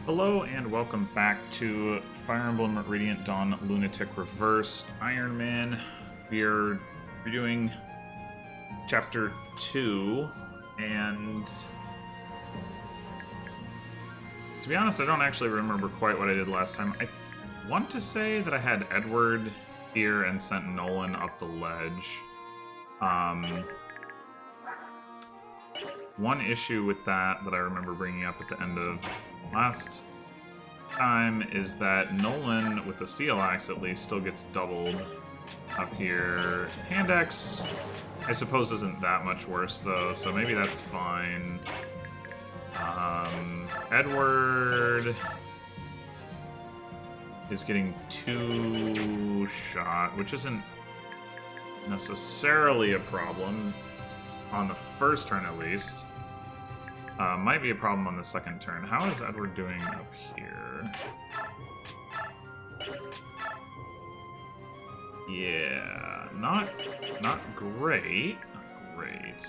Hello and welcome back to Fire Emblem Radiant Dawn Lunatic Reverse Iron Man. We are redoing Chapter 2, and to be honest, I don't actually remember quite what I did last time. I want to say that I had Edward here and sent Nolan up the ledge. One issue with that I remember bringing up at the end of last time is that Nolan, with the steel axe at least, still gets doubled up here. Hand axe, I suppose, isn't that much worse though, so maybe that's fine. Edward is getting 2 shot, which isn't necessarily a problem on the first turn at least. Might be a problem on the second turn. How is Edward doing up here? Yeah, not great. Not great.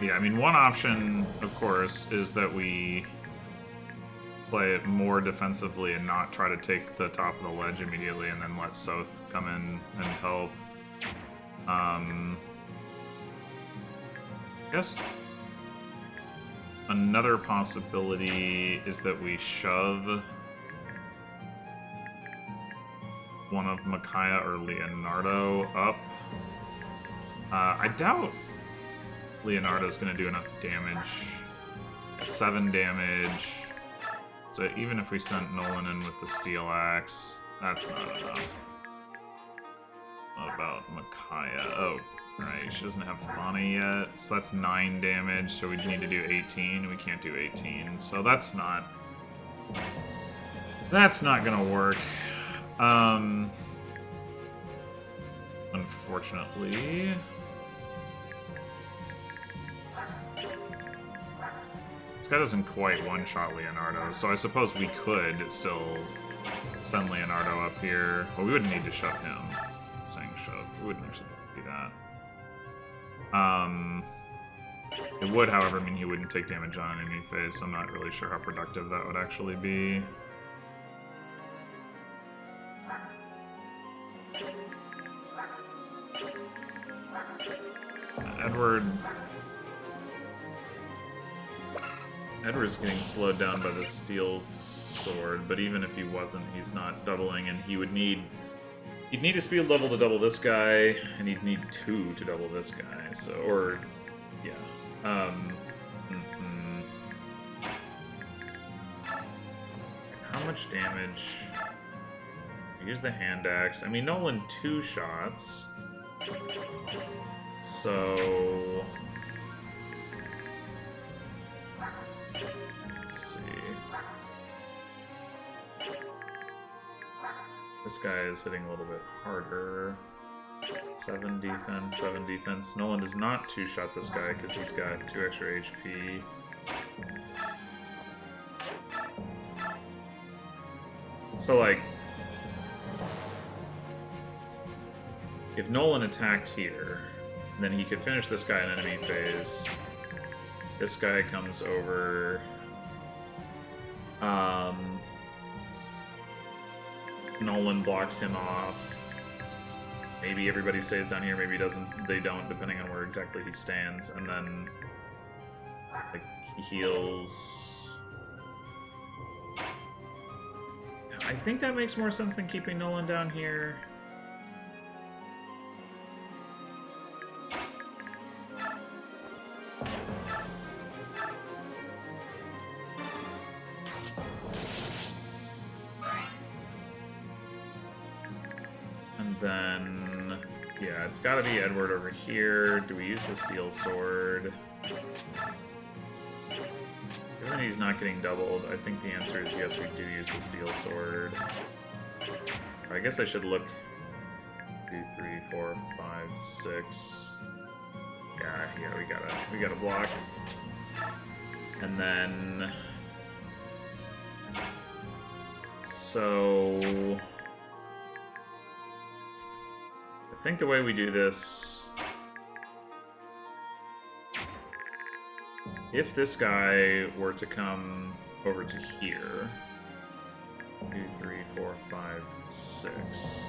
Yeah, I mean, one option, of course, is that we play it more defensively and not try to take the top of the ledge immediately and then let South come in and help. I guess another possibility is that we shove one of Micaiah or Leonardo up. I doubt Leonardo's going to do enough damage. 7 damage. So even if we sent Nolan in with the steel axe, that's not enough. What about Micaiah? Oh, right, she doesn't have Thani yet, so that's 9 damage, so we need to do 18. We can't do 18, so that's not gonna work. Unfortunately. This guy doesn't quite one-shot Leonardo, so I suppose we could still send Leonardo up here. Well, we wouldn't need to shove him. Saying shove. We wouldn't actually do that. It would, however, mean he wouldn't take damage on enemy phase, so I'm not really sure how productive that would actually be. Edward's getting slowed down by the steel sword, but even if he wasn't, he's not doubling, and he'd need a speed level to double this guy, and he'd need 2 to double this guy, so, or, yeah. How much damage? Use the hand axe. I mean, Nolan 2 shots. So let's see. This guy is hitting a little bit harder. 7 defense, 7 defense. Nolan does not 2-shot this guy because he's got 2 extra HP. So, like, if Nolan attacked here, then he could finish this guy in enemy phase. This guy comes over. Nolan blocks him off. Maybe everybody stays down here, maybe they don't, depending on where exactly he stands. And then, like, he heals. I think that makes more sense than keeping Nolan down here. Then, yeah, it's gotta be Edward over here. Do we use the steel sword? Given he's not getting doubled, I think the answer is yes, we do use the steel sword. I guess I should look 2, 3, 4, 5, 6. Yeah, we gotta block. And then, so I think the way we do this if this guy were to come over to here, 2, 3, 4, 5, 6.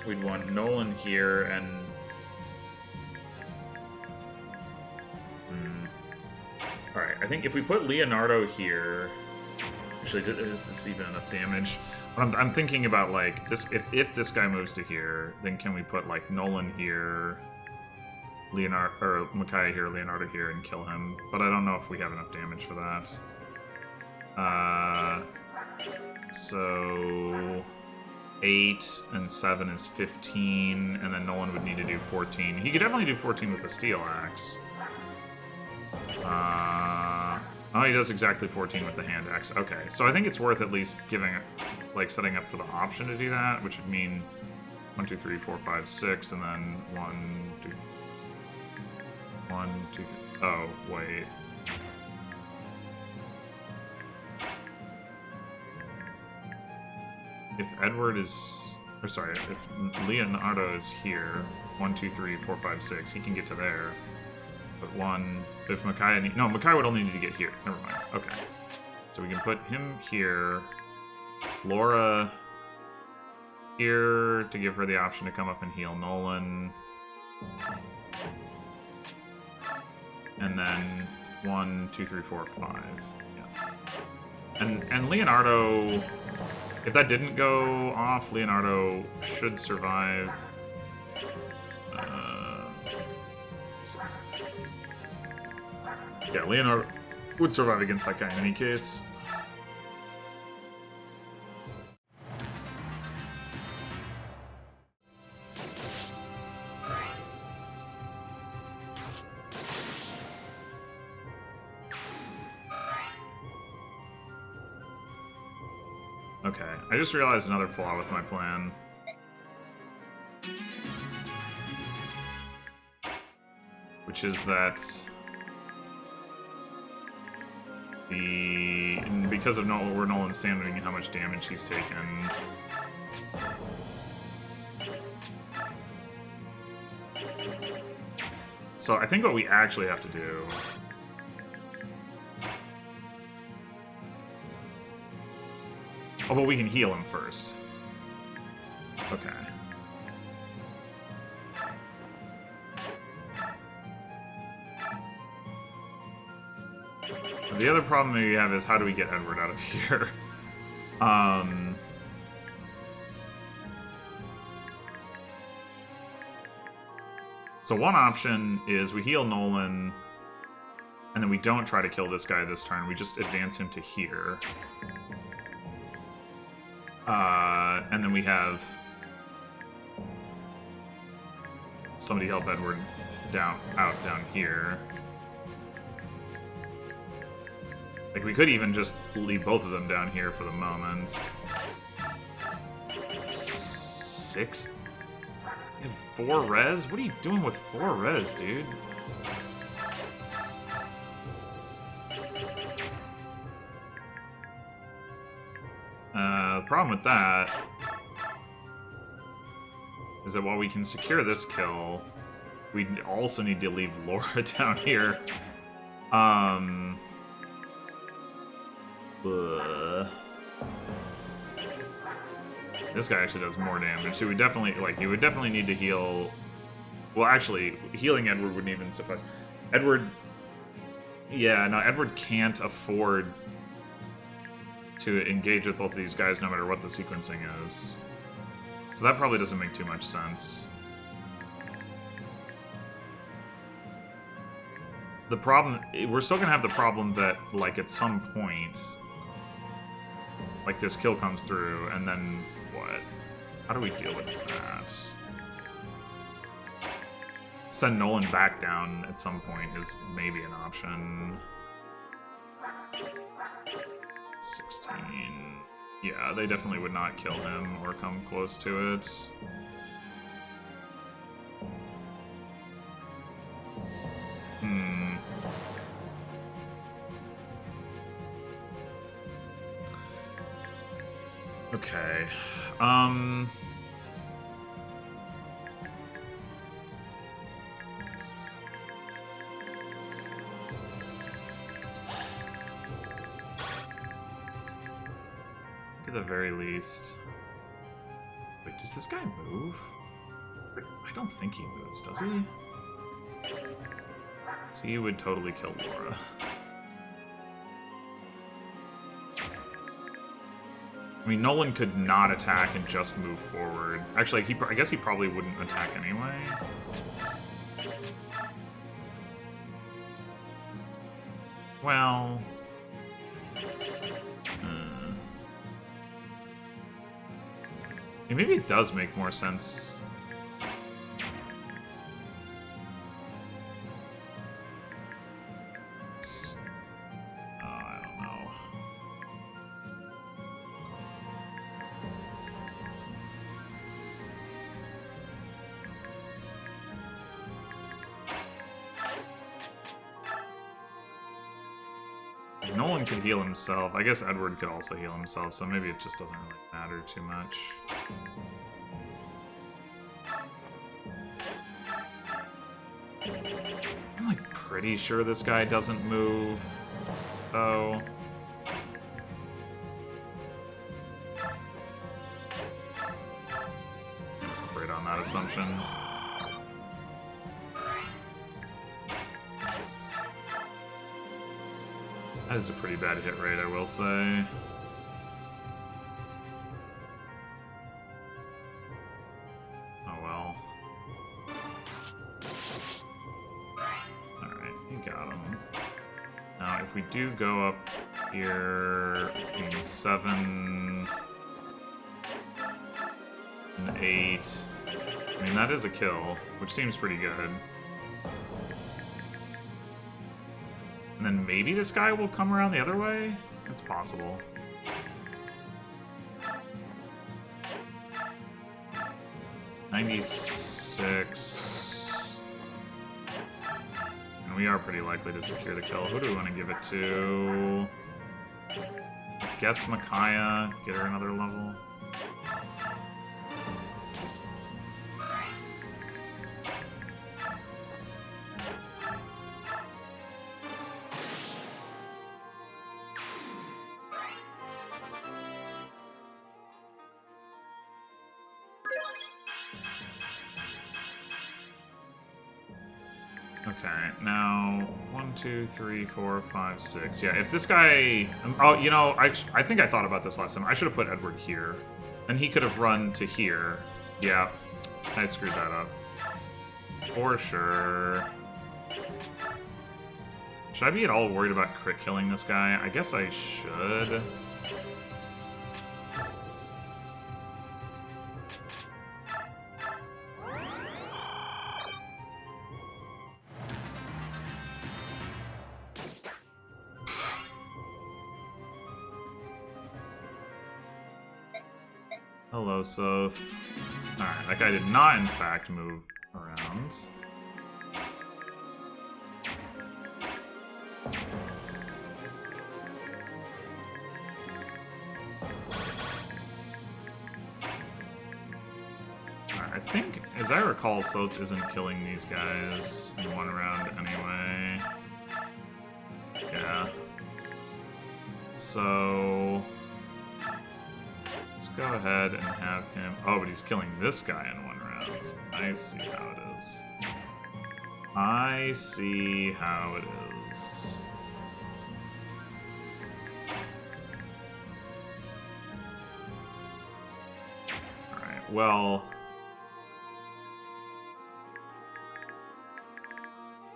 We'd want Nolan here and... Alright, I think if we put Leonardo here... Actually, is this even enough damage? I'm thinking about, like, this. If this guy moves to here, then can we put, like, Nolan here, Leonardo, or Micaiah here, Leonardo here, and kill him? But I don't know if we have enough damage for that. So... 8 and 7 is 15, and then Nolan would need to do 14. He could definitely do 14 with the steel axe. Oh, he does exactly 14 with the hand axe. Okay, so I think it's worth at least giving, like, setting up for the option to do that, which would mean 1, 2, 3, 4, 5, 6, and then 1, 2, 1, 2, 3. Oh, wait. If Edward is, or sorry, if Leonardo is here, 1, 2, 3, 4, 5, 6, he can get to there. But 1, if Micaiah no, Micaiah would only need to get here. Never mind. Okay. So we can put him here. Laura here to give her the option to come up and heal Nolan. And then 1, 2, 3, 4, 5. Yeah. And Leonardo, if that didn't go off, Leonardo should survive. Yeah, Leonardo would survive against that guy in any case. Okay, I just realized another flaw with my plan. Which is that because of where Nolan's standing and how much damage he's taken. So I think what we actually have to do... Oh, but we can heal him first. Okay. The other problem we have is how do we get Edward out of here? So one option is we heal Nolan, and then we don't try to kill this guy this turn. We just advance him to here. And then we have somebody help Edward down here. Like, we could even just leave both of them down here for the moment. 6? You have 4 res? What are you doing with 4 res, dude? The problem with that is that while we can secure this kill, we also need to leave Laura down here. This guy actually does more damage, so we definitely, like, you would definitely need to heal... Well, actually, healing Edward wouldn't even suffice. Edward... Yeah, no, Edward can't afford to engage with both of these guys no matter what the sequencing is. So that probably doesn't make too much sense. The problem... We're still gonna have the problem that, like, at some point... Like, this kill comes through, and then what? How do we deal with that? Send Nolan back down at some point is maybe an option. 16. Yeah, they definitely would not kill him or come close to it. Okay. At the very least. Wait, does this guy move? I don't think he moves, does he? So he would totally kill Laura. I mean, Nolan could not attack and just move forward. Actually, I guess he probably wouldn't attack anyway. Well... maybe it does make more sense. I don't know. Nolan could heal himself. I guess Edward could also heal himself, so maybe it just doesn't really matter too much. I'm like pretty sure this guy doesn't move, though. Right on that assumption. That is a pretty bad hit rate, I will say. Oh well. Alright, you got him. Now, if we do go up here in 7 and 8, I mean, that is a kill, which seems pretty good. And then maybe this guy will come around the other way? It's possible. $96. And we are pretty likely to secure the kill. Who do we want to give it to? I guess Micaiah. Get her another level. Okay, now 1, 2, 3, 4, 5, 6. Yeah, if this guy... Oh, you know, I think I thought about this last time. I should have put Edward here. And he could have run to here. Yeah, I screwed that up. For sure. Should I be at all worried about crit killing this guy? I guess I should. Hello, Soth. Alright, that guy did not, in fact, move around. Alright, I think, as I recall, Soth isn't killing these guys in one round anyway. Yeah. So... let's go ahead and have him... oh, but he's killing this guy in one round. I see how it is. I see how it is. Alright, well...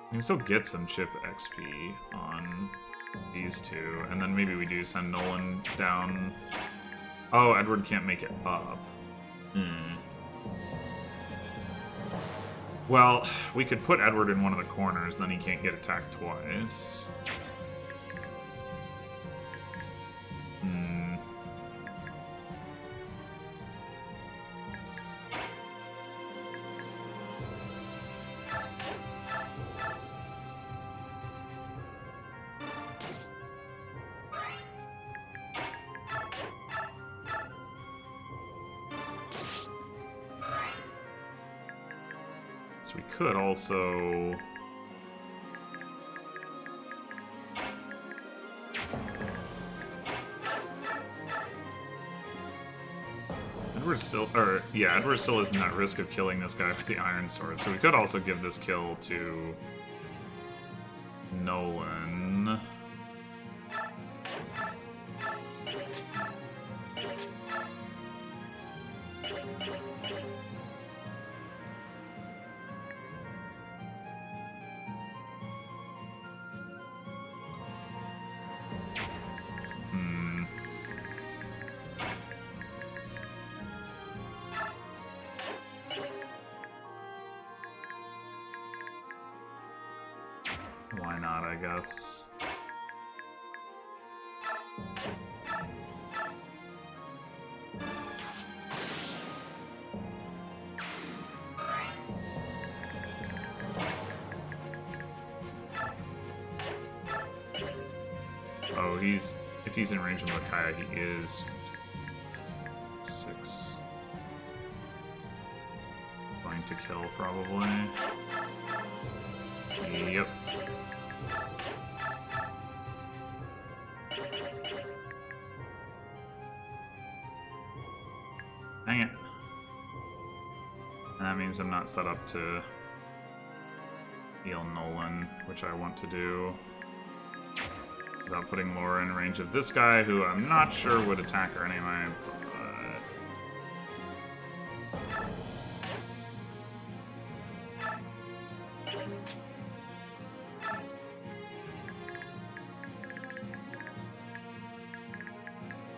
you can still get some chip XP on these two, and then maybe we do send Nolan down... oh, Edward can't make it up. Well, we could put Edward in one of the corners, then he can't get attacked twice. We could also... Edward still isn't at risk of killing this guy with the iron sword, so we could also give this kill to Nolan. Why not, I guess. Oh, if he's in range of Micaiah, he is 6. Going to kill, probably. Yep. Dang it. And that means I'm not set up to heal Nolan, which I want to do. Without putting Laura in range of this guy, who I'm not sure would attack her anyway,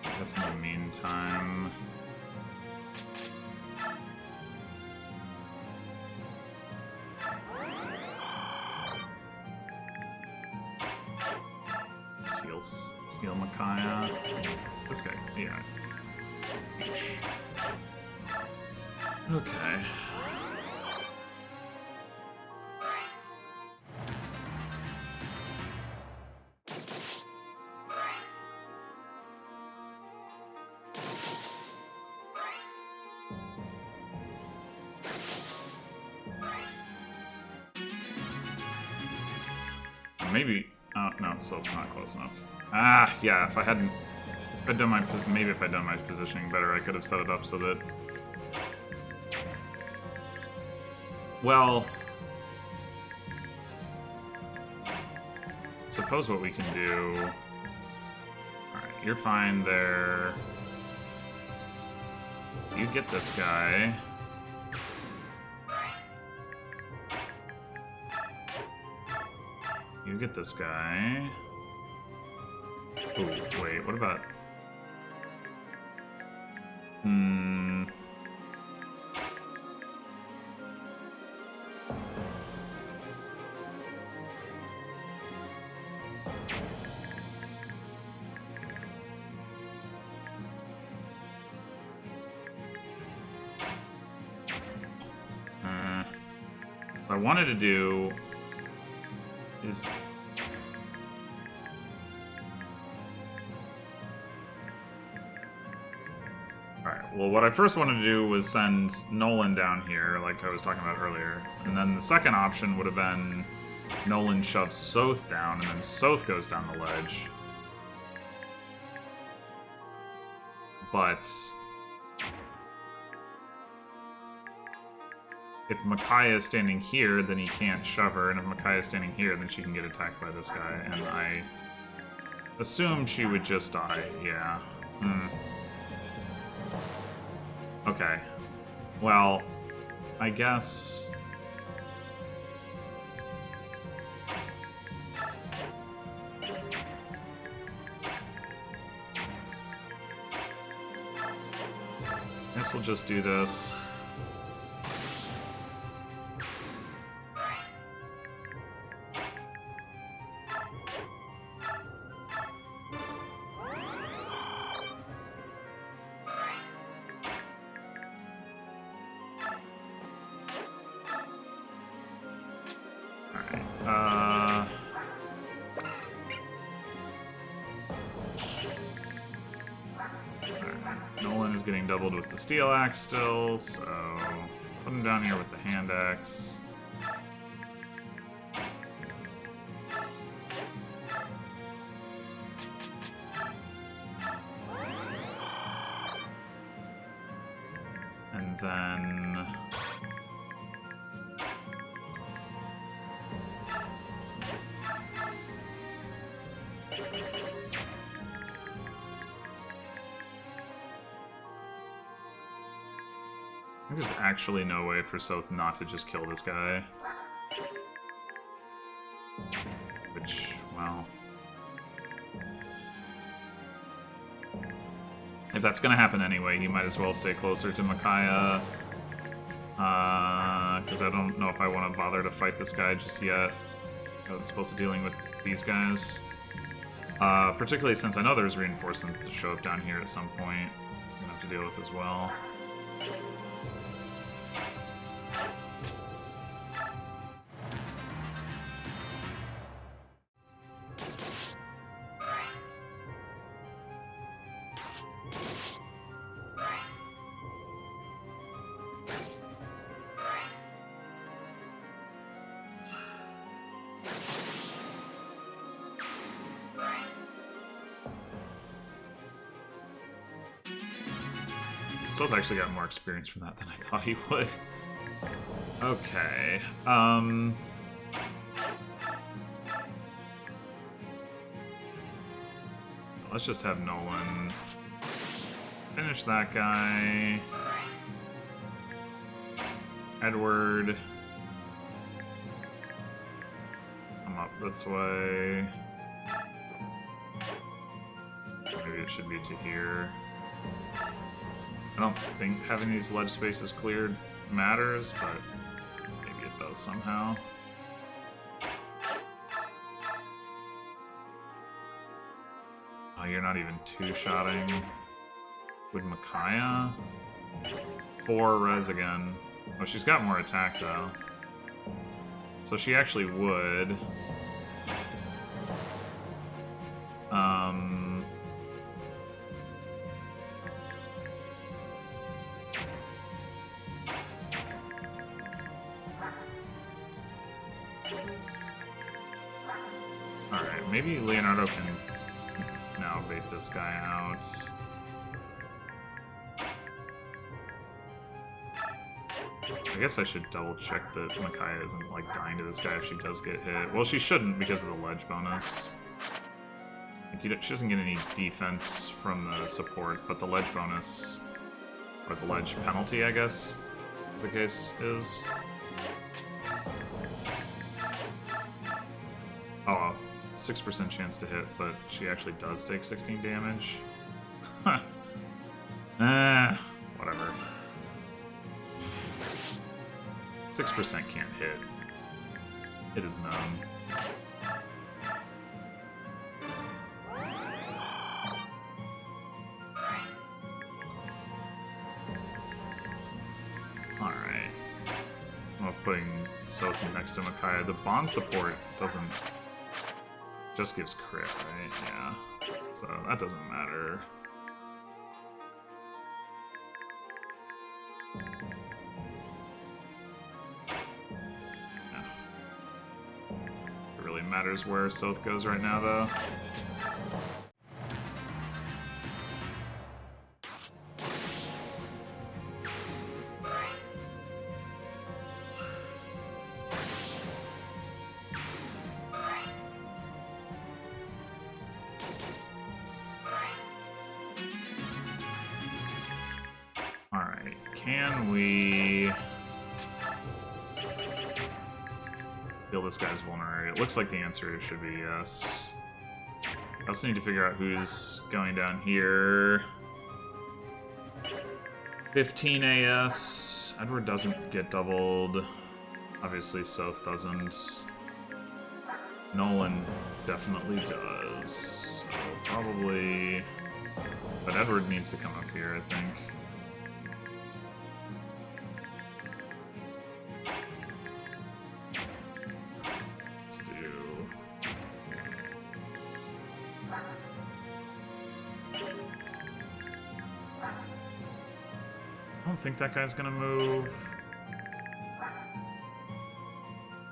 I guess in the meantime... Steal Micaiah. This guy, yeah. Okay. Maybe. Oh no, so it's not close enough. Ah, yeah. If I hadn't, done my positioning better, I could have set it up so that. Well, suppose what we can do. All right, you're fine there. You get this guy. You get this guy. Ooh, wait, what about... what I wanted to do is... Well, what I first wanted to do was send Nolan down here, like I was talking about earlier. And then the second option would have been Nolan shoves Soth down, and then Soth goes down the ledge. But if Micaiah is standing here, then he can't shove her, and if Micaiah is standing here, then she can get attacked by this guy. And I assume she would just die, yeah. Okay. Well, I guess... Guess we'll just do this. Getting doubled with the steel axe still, so put him down here with the hand axe. And then... there's actually no way for Soth not to just kill this guy. Which, well... if that's gonna happen anyway, he might as well stay closer to Micaiah. Because I don't know if I want to bother to fight this guy just yet. As opposed to dealing with these guys. Particularly since I know there's reinforcements that show up down here at some point. I'm gonna have to deal with as well. Soth actually got more experience from that than I thought he would. Okay. Let's just have Nolan finish that guy. Edward. Come up this way. Maybe it should be to here. I don't think having these ledge spaces cleared matters, but maybe it does somehow. Oh, you're not even two-shotting with Micaiah? 4 res again. Oh, she's got more attack, though. So she actually would. Alright, maybe Leonardo can now bait this guy out. I guess I should double check that Micaiah isn't like dying to this guy if she does get hit. Well, she shouldn't because of the ledge bonus. Like, she doesn't get any defense from the support, but the ledge bonus, or the ledge penalty, I guess, as the case is. Oh, 6% chance to hit, but she actually does take 16 damage. Huh. Whatever. 6% can't hit. It is known. Alright. Well, putting Soth next to Micaiah. The bond support doesn't... just gives crit, right? Yeah. So that doesn't matter. It really matters where Soth goes right now, though. Can we kill this guy's vulnerary? It looks like the answer should be yes. I also need to figure out who's going down here. 15 AS. Edward doesn't get doubled. Obviously, Soth doesn't. Nolan definitely does. So probably... but Edward needs to come up here, I think. I don't think that guy's gonna move.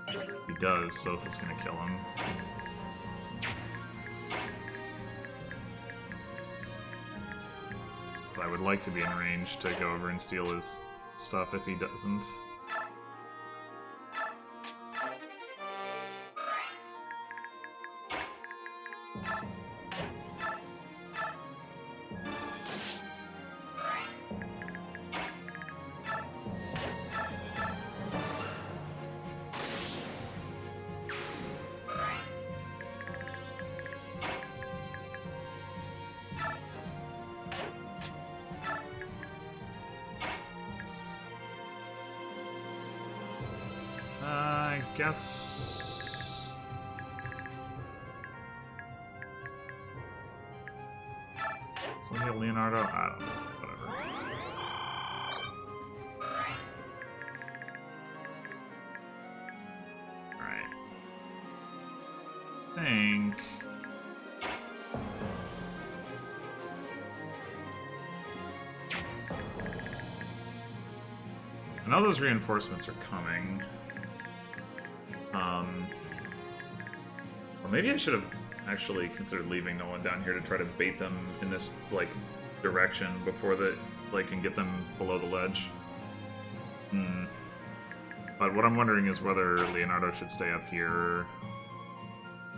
If he does, Soth is gonna kill him. But I would like to be in range to go over and steal his stuff if he doesn't. I guess... Something Leonardo? I don't know. Whatever. Alright. I think... I know those reinforcements are coming. Or maybe I should have actually considered leaving no one down here to try to bait them in this, like, direction before they, like, can get them below the ledge. But what I'm wondering is whether Leonardo should stay up here,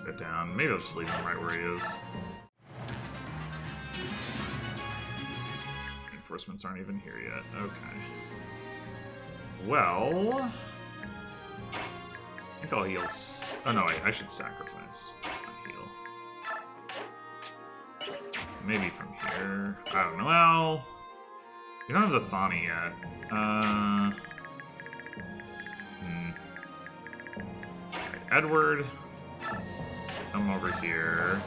get down. Maybe I'll just leave him right where he is. Reinforcements aren't even here yet. Okay. Well... I think I'll heal. Oh no, I should sacrifice. Not heal. Maybe from here. I don't know. Well, you don't have the Thani yet. Right, Edward, come over here.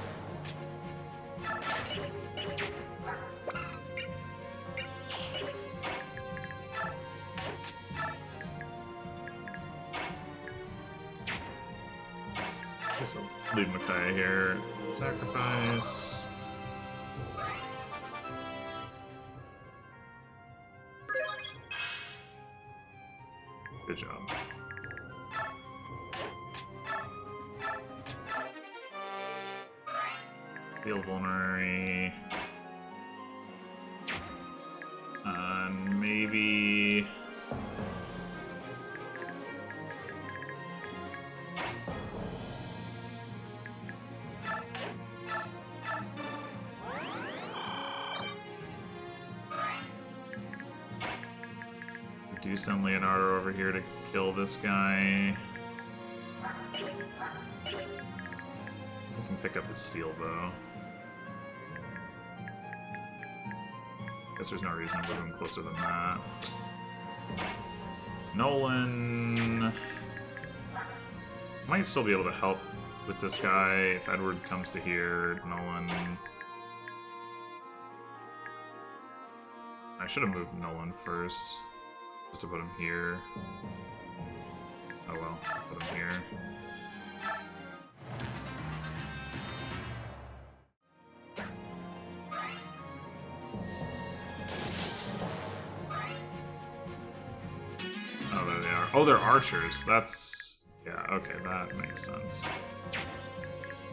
Guess I'll leave Micaiah here. Sacrifice. Good job. Feel vulnerary. And maybe... do send Leonardo over here to kill this guy. We can pick up his steel bow. Guess there's no reason to move him closer than that. Nolan might still be able to help with this guy if Edward comes to here. Nolan. I should have moved Nolan first. Just to put him here. Oh well, put him here. Oh, there they are. Oh, they're archers. That's... yeah, okay, that makes sense.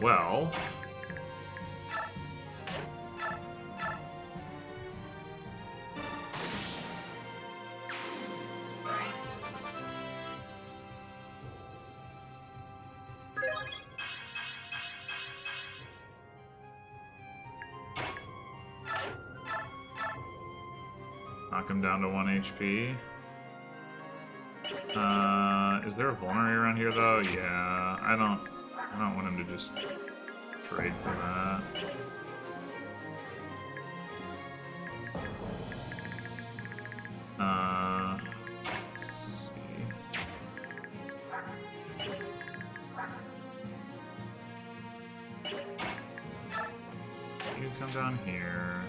Well... knock him down to 1 HP. Is there a vulnerary around here though? Yeah, I don't want him to just trade for that. Let's see. You come down here.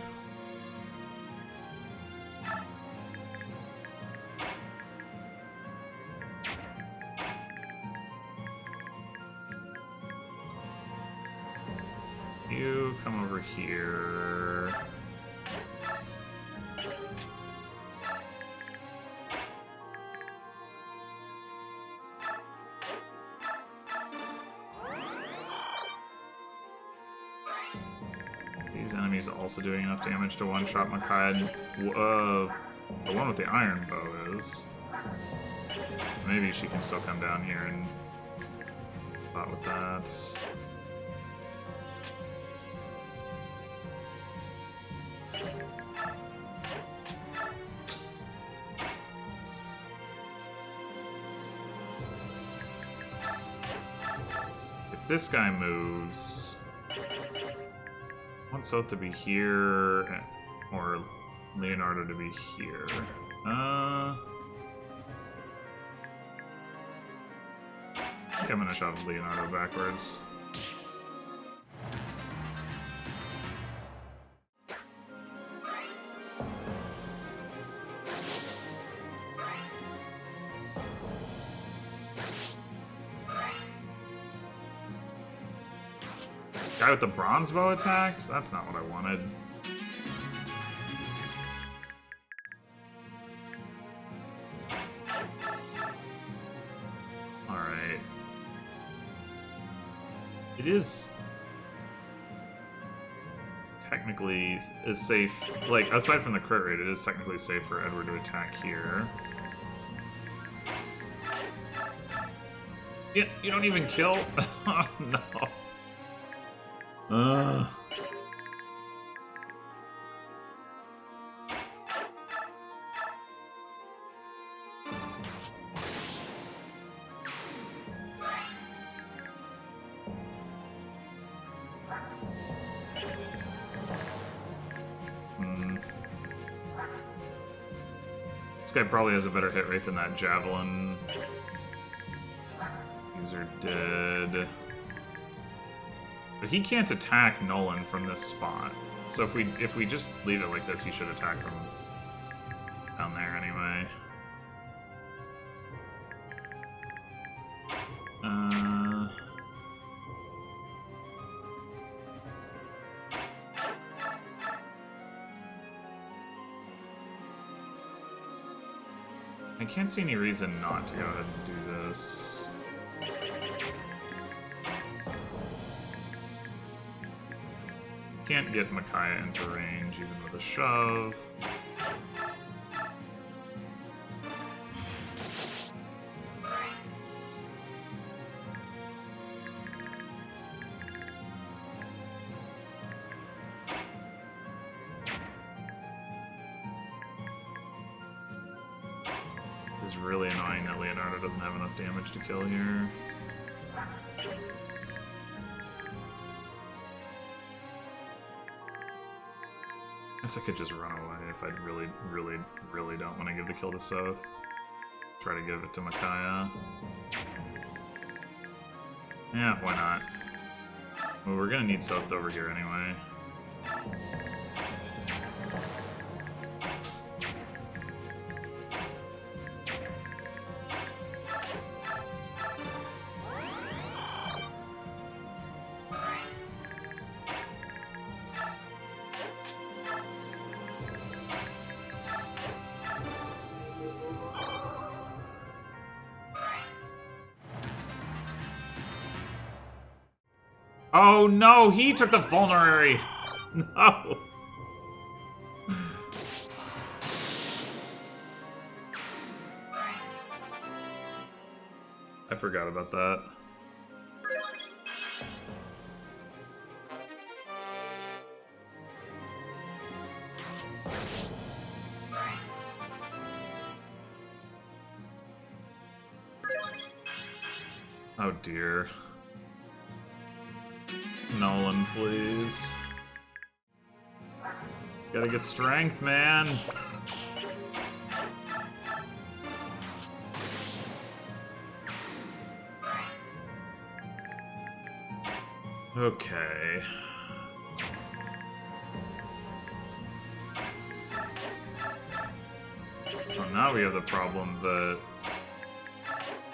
You come over here. These enemies also doing enough damage to one-shot Micaiah. The one with the iron bow is. Maybe she can still come down here and fight with that. If this guy moves, I want Seth to be here, or Leonardo to be here. I think I'm gonna shove Leonardo backwards. Guy with the bronze bow attacked? That's not what I wanted. Alright. It is technically is safe, like, aside from the crit rate, it is technically safe for Edward to attack here. Yeah, you don't even kill? Oh, no. This guy probably has a better hit rate than that javelin. These are dead. But he can't attack Nolan from this spot. So if we just leave it like this, he should attack from down there anyway. I can't see any reason not to go ahead and do this. Can't get Micaiah into range even with a shove. It's really annoying that Leonardo doesn't have enough damage to kill here. I guess I could just run away if I really don't want to give the kill to Soth. Try to give it to Micaiah. Yeah, why not? Well, we're gonna need Soth over here anyway. Oh no, he took the vulnerary! No! I forgot about that. Oh dear. Nolan, please. Gotta get strength, man. Okay. So now we have the problem that...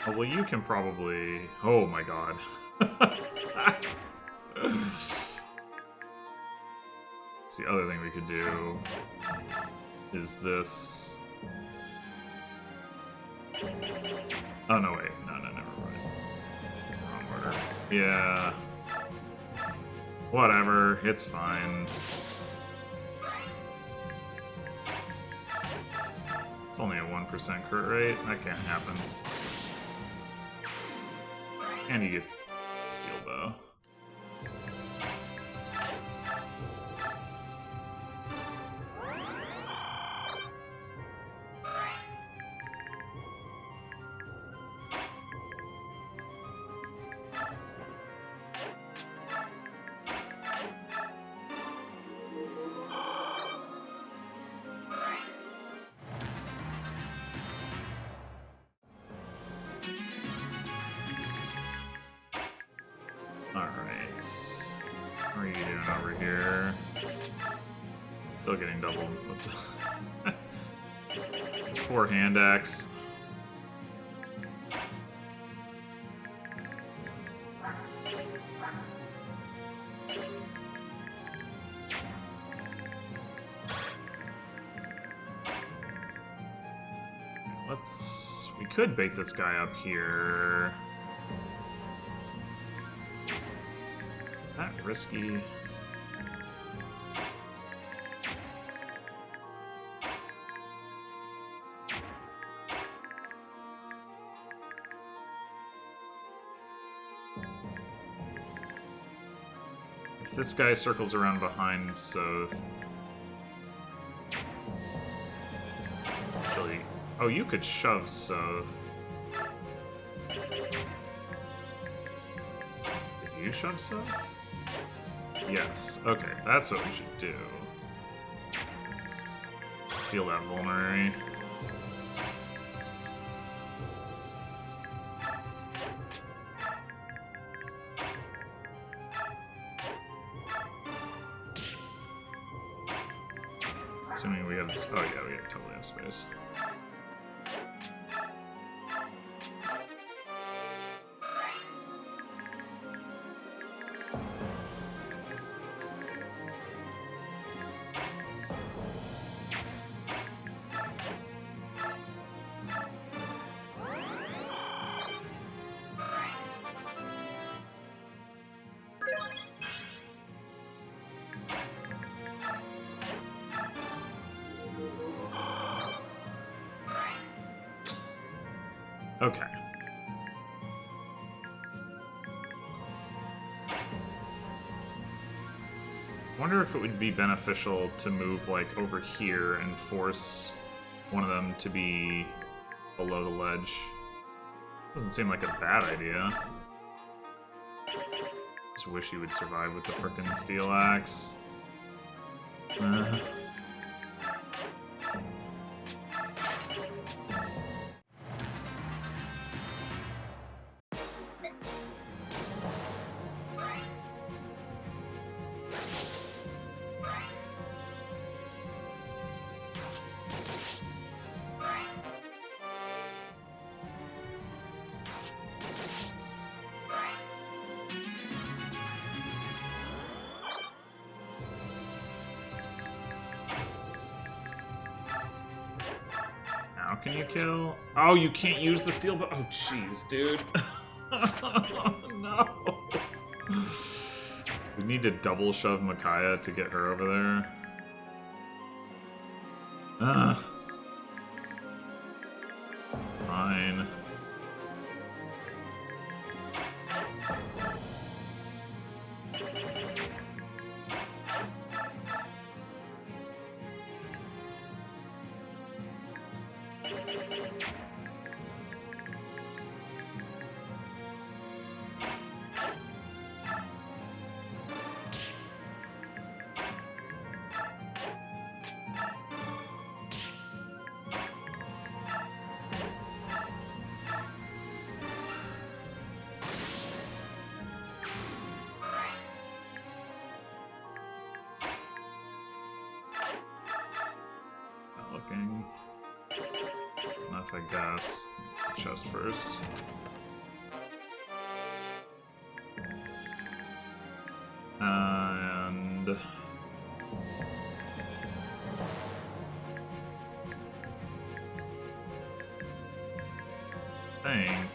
Oh, well, you can probably... Oh my god. So the other thing we could do is this. Oh no, wait, no, never mind. Wrong order. Yeah. Whatever, it's fine. It's only a 1% crit rate. That can't happen. And you get steel bow. Still getting doubled with the this poor hand axe. We could bait this guy up here. Not risky. If this guy circles around behind Soth... Actually... Oh, you could shove Soth. Did you shove Soth? Yes. Okay, that's what we should do. Steal that vulnerary. Assuming we have... Oh yeah, we totally have space. Okay. Wonder if it would be beneficial to move, like, over here and force one of them to be below the ledge. Doesn't seem like a bad idea. Just wish he would survive with the frickin' steel axe. Can you kill? Oh, you can't use the steel bow. Oh, jeez, dude. No. We need to double shove Micaiah to get her over there. Fine. Enough, I guess. Chest first. And... I think...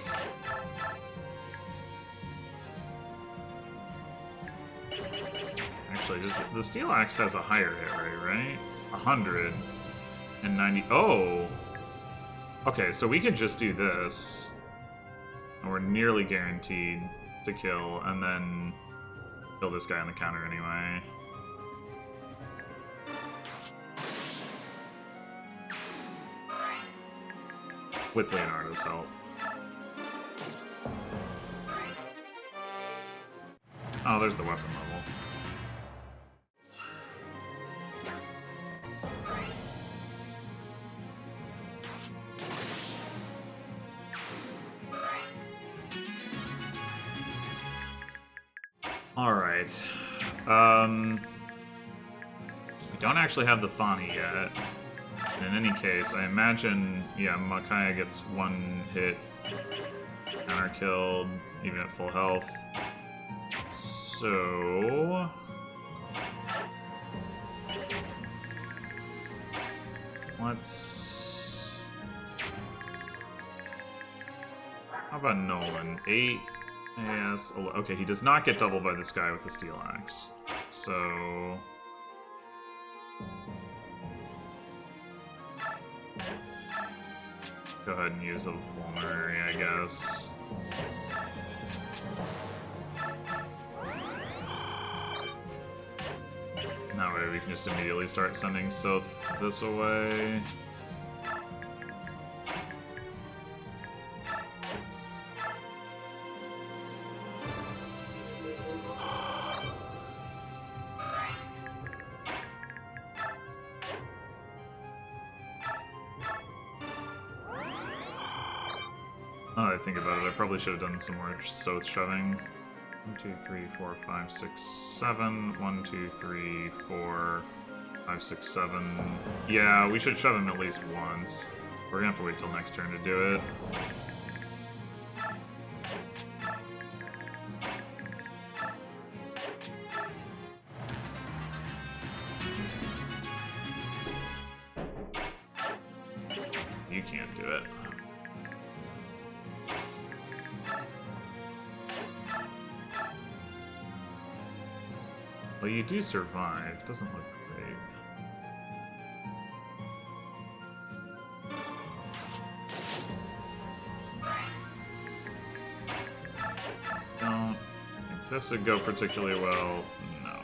Actually, just the steel axe has a higher hit rate, right? 190. Oh! Okay, so we could just do this. And we're nearly guaranteed to kill, and then kill this guy on the counter anyway. With Leonardo's help. Oh, there's the weapon level. Alright. We don't actually have the Thani yet. In any case, I imagine, yeah, Makaya gets one hit, counter killed, even at full health. So... let's... how about Nolan? 8... yes, okay, he does not get doubled by this guy with the steel axe. So... go ahead and use a vulnerary, I guess. That way we can just immediately start sending Soth this away. Now that I think about it, I probably should have done some more Soth shoving. 1, 2, 3, 4, 5, 6, 7. 1, 2, 3, 4, 5, 6, 7. Yeah, we should shove him at least once. We're gonna have to wait till next turn to do it. You can't do it. Well, you do survive. Doesn't look great. Don't think this would go particularly well. No.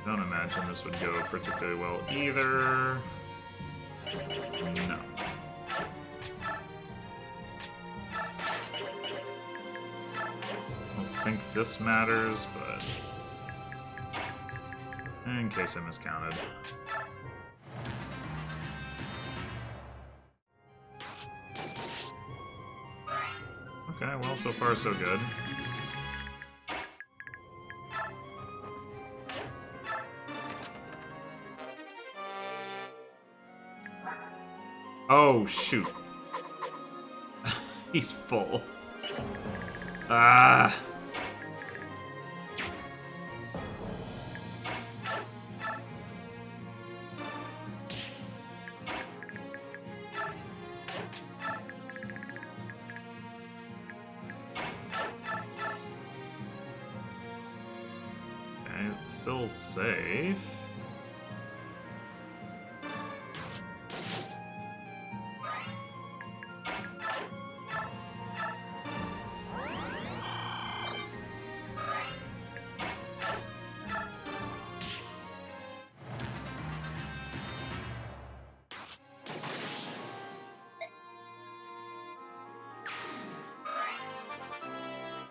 Don't imagine this would go particularly well either. No. Don't think this matters, but in case I miscounted. Okay, well, so far so good. Oh, shoot. He's full. Ah. Okay, it's still safe.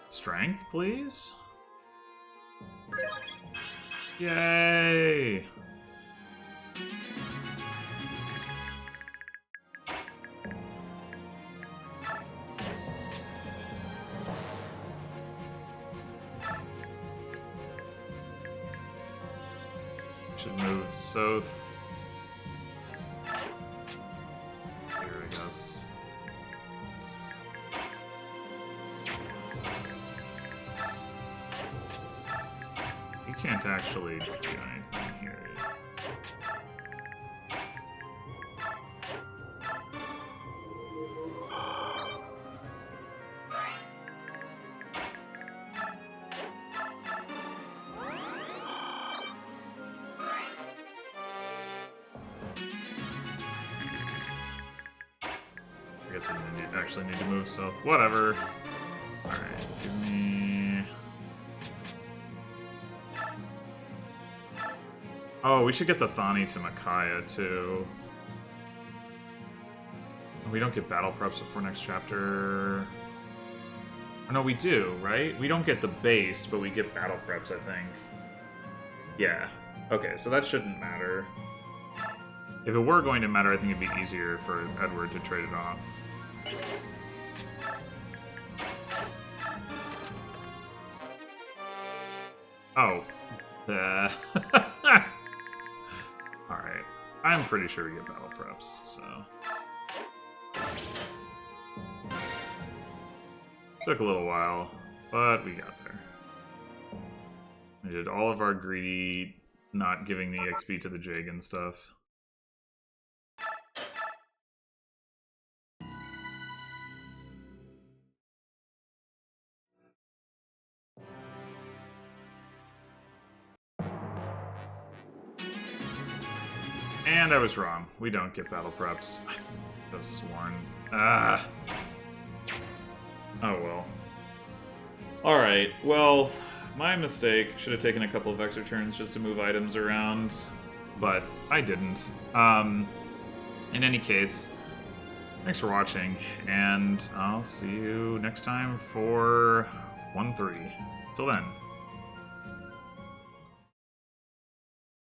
Strength, please? Yay! Should move Soth here, I guess. He can't actually do anything here. I guess I actually need to move south. Whatever. Alright, give me... Oh, we should get the Thani to Micaiah, too. We don't get battle preps before next chapter. Oh, no, we do, right? We don't get the base, but we get battle preps, I think. Yeah. Okay, so that shouldn't matter. If it were going to matter, I think it'd be easier for Edward to trade it off. Oh. Alright. I'm pretty sure we get battle preps, so... Took a little while, but we got there. We did all of our greedy, not giving the XP to the Jig and stuff. And I was wrong. We don't get battle preps. I could have sworn. Ah. Oh well. Alright, well, my mistake. Should have taken a couple of extra turns just to move items around, but I didn't. In any case, thanks for watching, and I'll see you next time for 1-3. Till then.